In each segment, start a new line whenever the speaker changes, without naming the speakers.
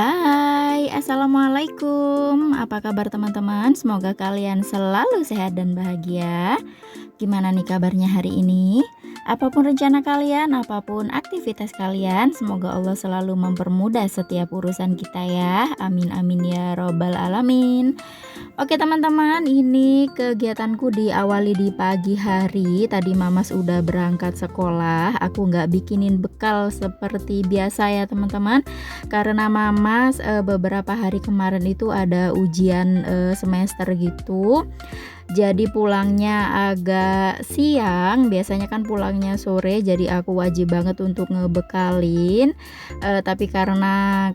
Hai, assalamualaikum. Apa kabar teman-teman? Semoga kalian selalu sehat dan bahagia. Gimana nih kabarnya hari ini? Apapun rencana kalian, apapun aktivitas kalian, semoga Allah selalu mempermudah setiap urusan kita ya. Amin amin ya robbal alamin. Oke teman-teman, ini kegiatanku diawali di pagi hari. Tadi Mamas udah berangkat sekolah. Aku nggak bikinin bekal seperti biasa ya teman-teman, karena Mamas beberapa hari kemarin itu ada ujian semester gitu. Jadi pulangnya agak siang, biasanya kan pulangnya sore, jadi aku wajib banget untuk ngebekalin. Tapi karena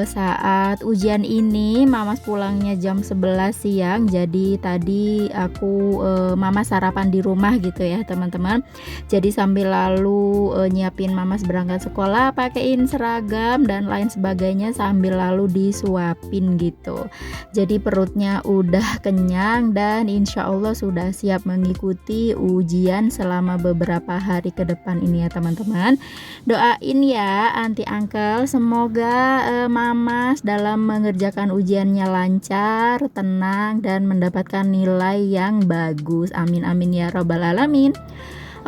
saat ujian ini Mamas pulangnya jam 11 siang, jadi tadi aku Mamas sarapan di rumah gitu ya teman-teman. Jadi sambil lalu nyiapin Mamas berangkat sekolah, pakein seragam dan lain sebagainya, sambil lalu disuapin gitu. Jadi perutnya udah kenyang dan insya Allah sudah siap mengikuti ujian selama beberapa hari ke depan ini ya teman-teman. Doain ya anti uncle, semoga Mamas dalam mengerjakan ujiannya lancar, tenang dan mendapatkan nilai yang bagus. Amin amin ya robbal alamin.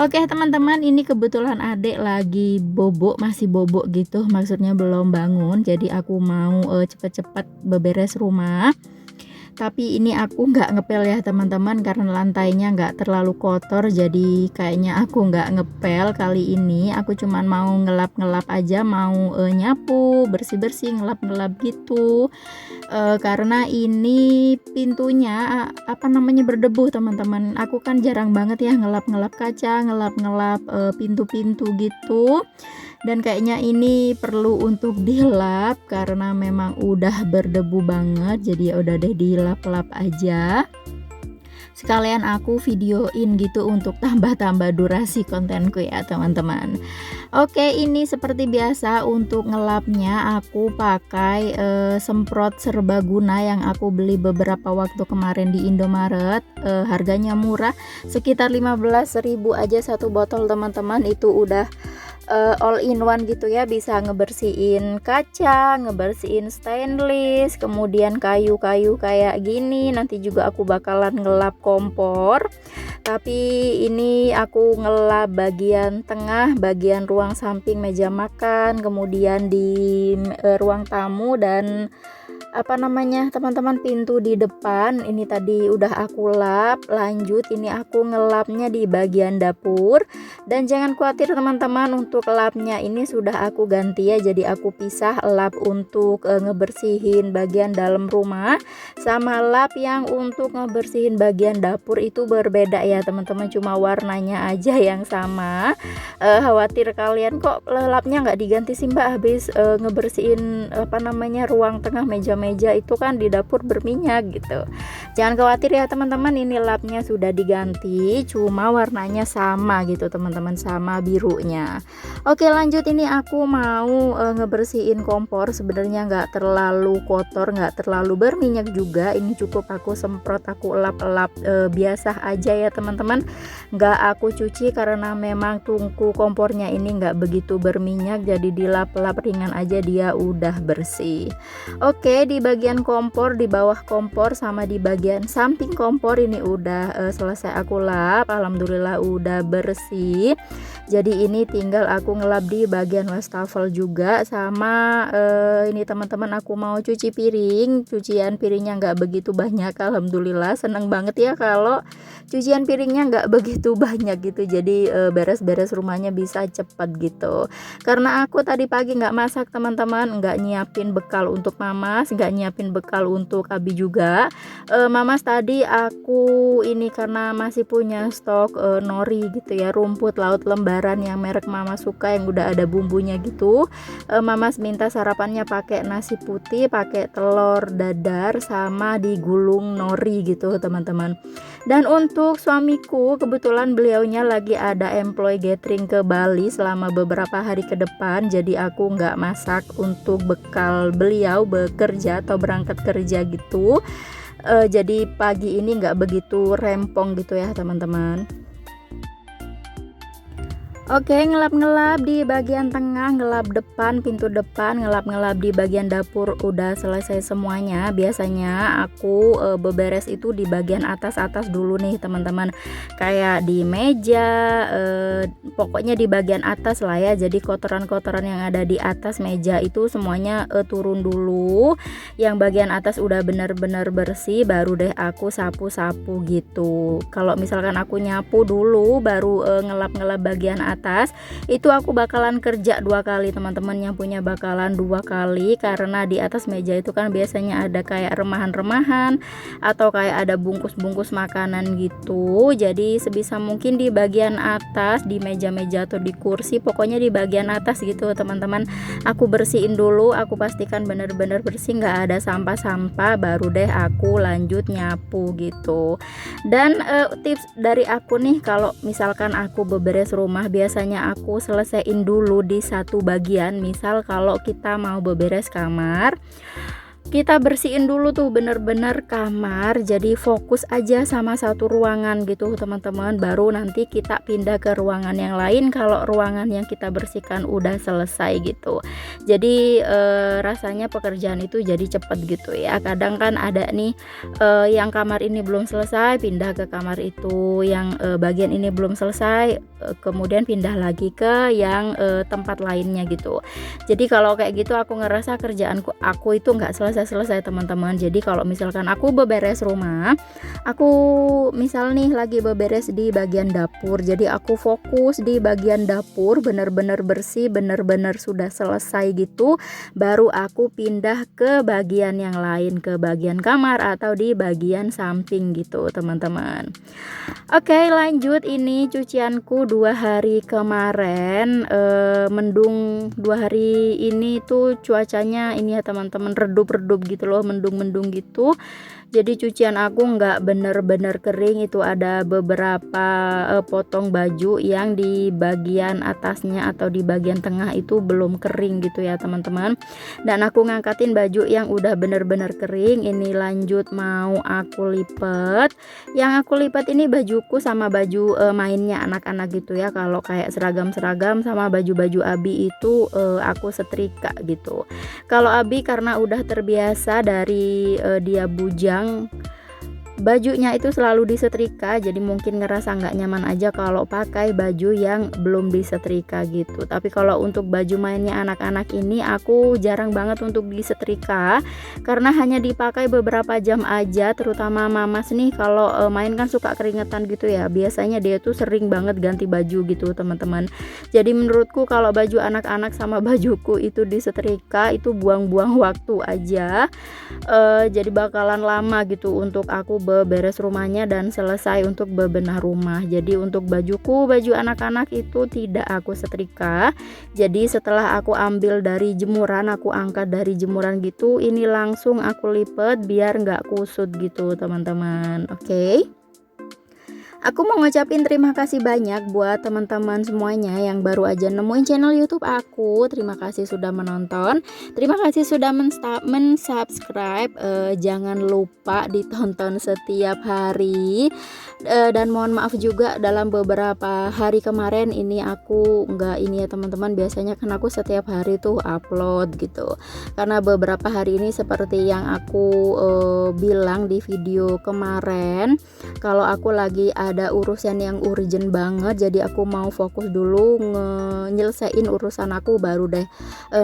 Oke teman-teman, ini kebetulan adik lagi bobok, masih bobok gitu, maksudnya belum bangun. Jadi aku mau cepet-cepet beberes rumah. Tapi ini aku nggak ngepel ya teman-teman, karena lantainya nggak terlalu kotor, jadi kayaknya aku nggak ngepel kali ini. Aku cuman mau ngelap-ngelap aja, mau nyapu, bersih-bersih, ngelap-ngelap gitu. Karena ini pintunya berdebu teman-teman. Aku kan jarang banget ya ngelap-ngelap kaca, ngelap-ngelap pintu-pintu gitu. Dan kayaknya ini perlu untuk dilap karena memang udah berdebu banget, jadi ya udah deh dilap-lap aja. Sekalian aku videoin gitu untuk tambah-tambah durasi kontenku ya teman-teman. Oke, ini seperti biasa untuk ngelapnya aku pakai semprot serbaguna yang aku beli beberapa waktu kemarin di Indomaret. Harganya murah, sekitar 15.000 aja satu botol teman-teman. Itu udah all in one gitu ya, bisa ngebersihin kaca, ngebersihin stainless, kemudian kayu-kayu kayak gini. Nanti juga aku bakalan ngelap kompor, tapi ini aku ngelap bagian tengah, bagian ruang samping meja makan, kemudian di ruang tamu dan teman-teman pintu di depan. Ini tadi udah aku lap. Lanjut ini aku ngelapnya di bagian dapur, dan jangan khawatir teman-teman, untuk lapnya ini sudah aku ganti ya, jadi aku pisah lap untuk ngebersihin bagian dalam rumah sama lap yang untuk ngebersihin bagian dapur. Itu berbeda ya teman-teman, cuma warnanya aja yang sama. Khawatir kalian kok lapnya nggak diganti sih mbak, habis ngebersihin ruang tengah meja-meja itu kan di dapur berminyak gitu. Jangan khawatir ya teman-teman, ini lapnya sudah diganti, cuma warnanya sama gitu teman-teman, sama birunya. Oke lanjut, ini aku mau ngebersihin kompor. Sebenarnya nggak terlalu kotor, nggak terlalu berminyak juga. Ini cukup aku semprot, aku lap-lap biasa aja ya teman-teman, nggak aku cuci karena memang tungku kompornya ini nggak begitu berminyak, jadi dilap-lap ringan aja dia udah bersih. Oke, di bagian kompor, di bawah kompor sama di bagian samping kompor ini udah selesai aku lap. Alhamdulillah udah bersih. Jadi ini tinggal aku ngelap di bagian wastafel juga, sama ini teman-teman aku mau cuci piring. Cucian piringnya nggak begitu banyak, alhamdulillah. Seneng banget ya kalau cucian piringnya nggak begitu banyak gitu, jadi beres-beres rumahnya bisa cepat gitu. Karena aku tadi pagi nggak masak teman-teman, nggak nyiapin bekal untuk Mamas, nggak nyiapin bekal untuk Abi juga. Mamas tadi aku ini karena masih punya stok nori gitu ya, rumput laut lembaran yang merek Mama suka, yang udah ada bumbunya gitu. Mamas minta sarapannya pakai nasi putih, pakai telur dadar sama digulung nori gitu teman-teman. Dan untuk suamiku, kebetulan beliaunya lagi ada employ gathering ke Bali selama beberapa hari ke depan, jadi aku nggak masak untuk bekal beliau bekerja atau berangkat kerja gitu. Jadi pagi ini nggak begitu rempong gitu ya teman-teman. Oke, ngelap-ngelap di bagian tengah, ngelap depan, pintu depan, ngelap-ngelap di bagian dapur udah selesai semuanya. Biasanya aku beberes itu di bagian atas-atas dulu nih teman-teman. Kayak di meja, pokoknya di bagian atas lah ya. Jadi kotoran-kotoran yang ada di atas meja itu semuanya turun dulu. Yang bagian atas udah benar-benar bersih, baru deh aku sapu-sapu gitu. Kalau misalkan aku nyapu dulu baru ngelap-ngelap bagian atas, itu aku bakalan kerja 2 kali teman-teman, yang punya bakalan 2 kali, karena di atas meja itu kan biasanya ada kayak remahan-remahan atau kayak ada bungkus-bungkus makanan gitu. Jadi sebisa mungkin di bagian atas, di meja-meja atau di kursi, pokoknya di bagian atas gitu teman-teman, aku bersihin dulu, aku pastikan bener-bener bersih, nggak ada sampah-sampah, baru deh aku lanjut nyapu gitu. Dan tips dari aku nih, kalau misalkan aku beberes rumah, biasanya aku selesaiin dulu di satu bagian. Misal kalau kita mau beberes kamar, kita bersihin dulu tuh bener-bener kamar, jadi fokus aja sama satu ruangan gitu teman-teman, baru nanti kita pindah ke ruangan yang lain kalau ruangan yang kita bersihkan udah selesai gitu. Jadi rasanya pekerjaan itu jadi cepet gitu ya. Kadang kan ada nih yang kamar ini belum selesai, pindah ke kamar itu, yang bagian ini belum selesai, kemudian pindah lagi ke yang tempat lainnya gitu. Jadi kalau kayak gitu aku ngerasa kerjaanku aku itu nggak selesai teman-teman. Jadi kalau misalkan aku beberes rumah, aku misal nih lagi beberes di bagian dapur, jadi aku fokus di bagian dapur, bener-bener bersih, bener-bener sudah selesai gitu, baru aku pindah ke bagian yang lain, ke bagian kamar atau di bagian samping gitu teman-teman. Oke, lanjut. Ini cucianku 2 hari kemarin, mendung. 2 hari ini tuh cuacanya ini ya teman-teman, redup-redup gitu loh, mendung-mendung gitu. Jadi cucian aku nggak bener-bener kering, itu ada beberapa potong baju yang di bagian atasnya atau di bagian tengah itu belum kering gitu ya teman-teman. Dan aku ngangkatin baju yang udah bener-bener kering, ini lanjut mau aku lipat. Yang aku lipat ini bajuku sama baju mainnya anak-anak gitu ya. Kalau kayak seragam-seragam sama baju-baju Abi itu aku setrika gitu. Kalau Abi karena udah terbiasa dari dia bujang, bajunya itu selalu disetrika, jadi mungkin ngerasa nggak nyaman aja kalau pakai baju yang belum disetrika gitu. Tapi kalau untuk baju mainnya anak-anak ini aku jarang banget untuk disetrika, karena hanya dipakai beberapa jam aja. Terutama Mamas nih kalau main kan suka keringetan gitu ya, biasanya dia tuh sering banget ganti baju gitu teman-teman. Jadi menurutku kalau baju anak-anak sama bajuku itu disetrika itu buang-buang waktu aja. Jadi bakalan lama gitu untuk aku beberes rumahnya dan selesai untuk bebenah rumah. Jadi untuk bajuku, baju anak-anak itu tidak aku setrika. Jadi setelah aku ambil dari jemuran, aku angkat dari jemuran gitu, ini langsung aku lipat biar nggak kusut gitu teman-teman. Oke. Aku mau ngucapin terima kasih banyak buat teman-teman semuanya yang baru aja nemuin channel YouTube aku. Terima kasih sudah menonton. Terima kasih sudah mensubscribe. Jangan lupa ditonton setiap hari. Dan mohon maaf juga dalam beberapa hari kemarin ini aku nggak ini ya teman-teman. Biasanya kan aku setiap hari tuh upload gitu. Karena beberapa hari ini seperti yang aku bilang di video kemarin, kalau aku lagi ada urusan yang urgent banget, jadi aku mau fokus dulu nyelesain urusan aku, baru deh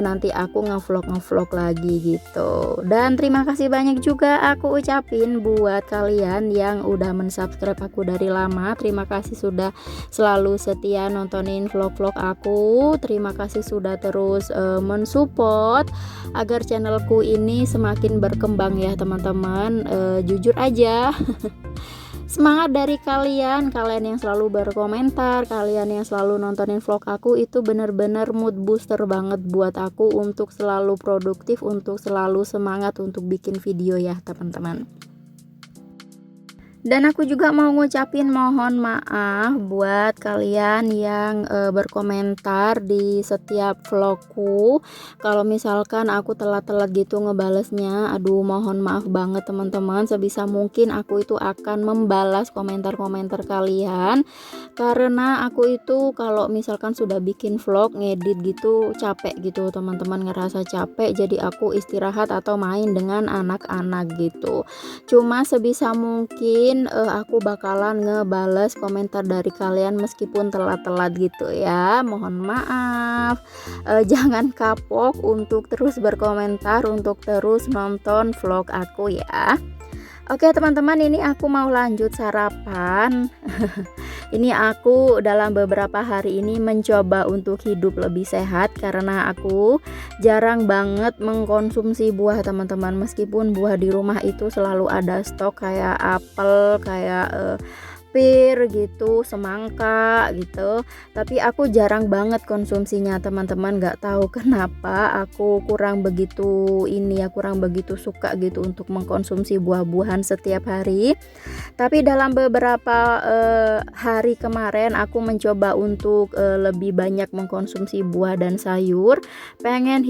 nanti aku ngevlog lagi gitu. Dan terima kasih banyak juga aku ucapin buat kalian yang udah mensubscribe aku dari lama. Terima kasih sudah selalu setia nontonin vlog-vlog aku. Terima kasih sudah terus mensupport agar channelku ini semakin berkembang ya teman-teman. Jujur aja semangat dari kalian yang selalu berkomentar, kalian yang selalu nontonin vlog aku, itu bener-bener mood booster banget buat aku untuk selalu produktif, untuk selalu semangat untuk bikin video ya teman-teman. Dan aku juga mau ngucapin mohon maaf buat kalian yang berkomentar di setiap vlogku. Kalau misalkan aku telat-telat gitu ngebalesnya, aduh mohon maaf banget teman-teman. Sebisa mungkin aku itu akan membalas komentar-komentar kalian. Karena aku itu kalau misalkan sudah bikin vlog, ngedit gitu capek gitu teman-teman, ngerasa capek. Jadi aku istirahat atau main dengan anak-anak gitu. Cuma sebisa mungkin aku bakalan ngebales komentar dari kalian meskipun telat-telat gitu ya. Mohon maaf. Jangan kapok untuk terus berkomentar, untuk terus nonton vlog aku ya. Oke teman-teman, ini aku mau lanjut sarapan. Ini aku dalam beberapa hari ini mencoba untuk hidup lebih sehat karena aku jarang banget mengkonsumsi buah teman-teman. Meskipun buah di rumah itu selalu ada stok kayak apel, kayak pir gitu, semangka gitu, tapi aku jarang banget konsumsinya teman-teman. Nggak tahu kenapa aku kurang begitu kurang begitu suka gitu untuk mengkonsumsi buah-buahan setiap hari. Tapi dalam beberapa hari kemarin aku mencoba untuk lebih banyak mengkonsumsi buah dan sayur, pengen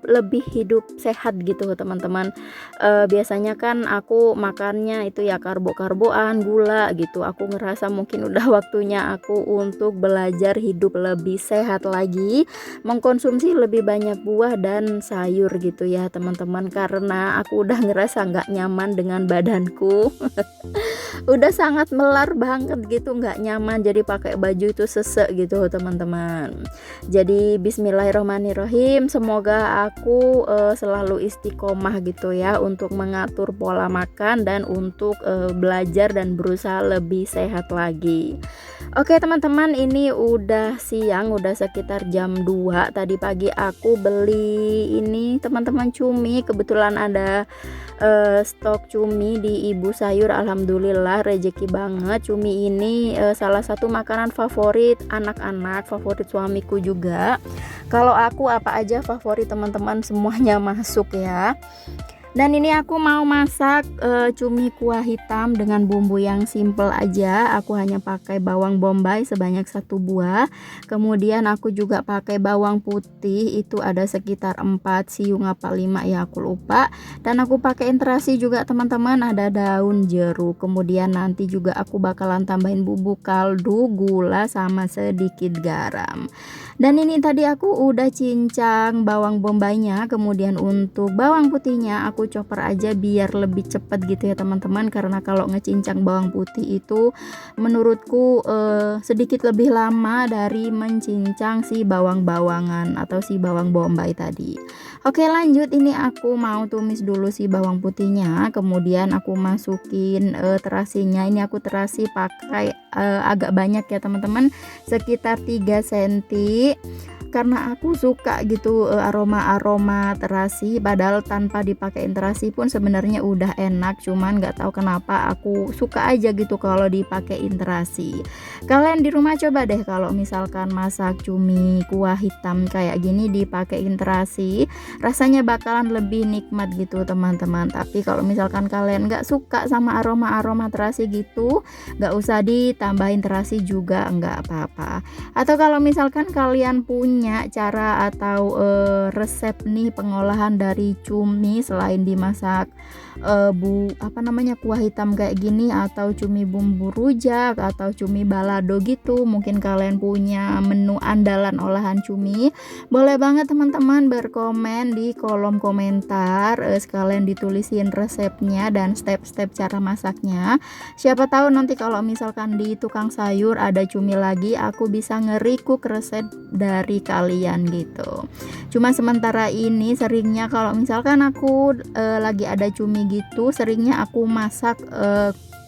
lebih hidup sehat gitu teman-teman. Biasanya kan aku makannya itu ya karbo-karboan, gula gitu. Aku ngerasa mungkin udah waktunya aku untuk belajar hidup lebih sehat lagi, mengkonsumsi lebih banyak buah dan sayur gitu ya teman-teman, karena aku udah ngerasa nggak nyaman dengan badanku. Udah sangat melar banget gitu, nggak nyaman, jadi pakai baju itu sesek gitu teman-teman. Jadi bismillahirrahmanirrahim, semoga aku selalu istiqomah gitu ya untuk mengatur pola makan dan untuk belajar dan berusaha lebih sehat lagi. Oke teman-teman, ini udah siang, udah sekitar jam 2. Tadi pagi aku beli ini teman-teman, cumi. Kebetulan ada stok cumi di Ibu Sayur, alhamdulillah rezeki banget. Cumi ini salah satu makanan favorit anak-anak, favorit suamiku juga. Kalau aku apa aja favorit teman-teman, semuanya masuk ya. Dan ini aku mau masak cumi kuah hitam dengan bumbu yang simple aja. Aku hanya pakai bawang bombay sebanyak 1 buah. Kemudian aku juga pakai bawang putih, itu ada sekitar 4 siung apa 5 ya aku lupa. Dan aku pakai terasi juga teman-teman, ada daun jeruk. Kemudian nanti juga aku bakalan tambahin bubuk kaldu, gula sama sedikit garam. Dan ini tadi aku udah cincang bawang bombaynya. Kemudian untuk bawang putihnya aku chopper aja biar lebih cepat gitu ya teman-teman, karena kalau ngecincang bawang putih itu menurutku sedikit lebih lama dari mencincang si bawang-bawangan atau si bawang bombay tadi. Oke lanjut, ini aku mau tumis dulu si bawang putihnya. Kemudian aku masukin terasinya. Ini aku terasi pakai agak banyak ya teman-teman, sekitar 3 cm, karena aku suka gitu aroma-aroma terasi. Padahal tanpa dipakai terasi pun sebenarnya udah enak, cuman nggak tahu kenapa aku suka aja gitu kalau dipakai terasi. Kalian di rumah coba deh kalau misalkan masak cumi kuah hitam kayak gini dipakai terasi, rasanya bakalan lebih nikmat gitu teman-teman. Tapi kalau misalkan kalian nggak suka sama aroma-aroma terasi gitu, nggak usah ditambahin terasi juga, nggak apa-apa. Atau kalau misalkan kalian punya cara atau resep nih pengolahan dari cumi selain dimasak kuah hitam kayak gini, atau cumi bumbu rujak atau cumi balado gitu, mungkin kalian punya menu andalan olahan cumi, boleh banget teman-teman berkomen di kolom komentar, sekalian ditulisin resepnya dan step-step cara masaknya. Siapa tahu nanti kalau misalkan di tukang sayur ada cumi lagi, aku bisa nge-recook resep dari kalian gitu. Cuma sementara ini seringnya kalau misalkan aku lagi ada cumi gitu, seringnya aku masak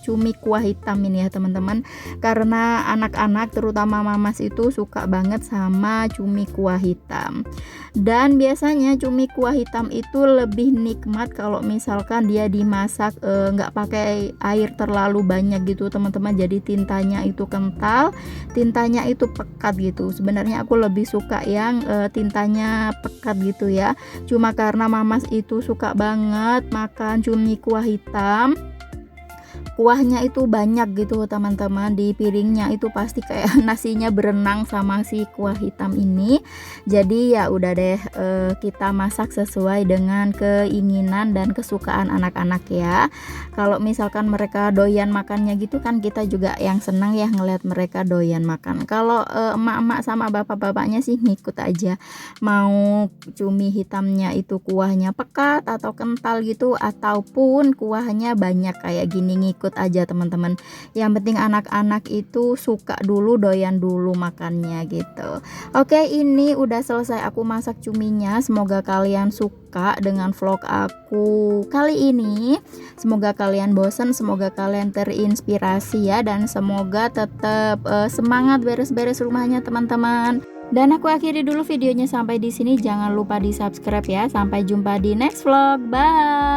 cumi kuah hitam ini ya teman-teman, karena anak-anak terutama mamas itu suka banget sama cumi kuah hitam. Dan biasanya cumi kuah hitam itu lebih nikmat kalau misalkan dia dimasak nggak pakai air terlalu banyak gitu teman-teman, jadi tintanya itu kental, tintanya itu pekat gitu. Sebenarnya aku lebih suka yang tintanya pekat gitu ya, cuma karena mamas itu suka banget makan cumi kuah hitam, kuahnya itu banyak gitu teman-teman, di piringnya itu pasti kayak nasinya berenang sama si kuah hitam ini. Jadi ya udah deh, kita masak sesuai dengan keinginan dan kesukaan anak-anak ya. Kalau misalkan mereka doyan makannya gitu kan, kita juga yang senang ya ngelihat mereka doyan makan. Kalau emak-emak sama bapak-bapaknya sih ngikut aja, mau cumi hitamnya itu kuahnya pekat atau kental gitu, ataupun kuahnya banyak kayak gini, ngikut aja teman-teman. Yang penting anak-anak itu suka dulu, doyan dulu makannya gitu. Oke, ini udah selesai aku masak cuminya. Semoga kalian suka dengan vlog aku kali ini. Semoga kalian bosan, semoga kalian terinspirasi ya, dan semoga tetap semangat beres-beres rumahnya teman-teman. Dan aku akhiri dulu videonya sampai di sini. Jangan lupa di subscribe ya. Sampai jumpa di next vlog. Bye.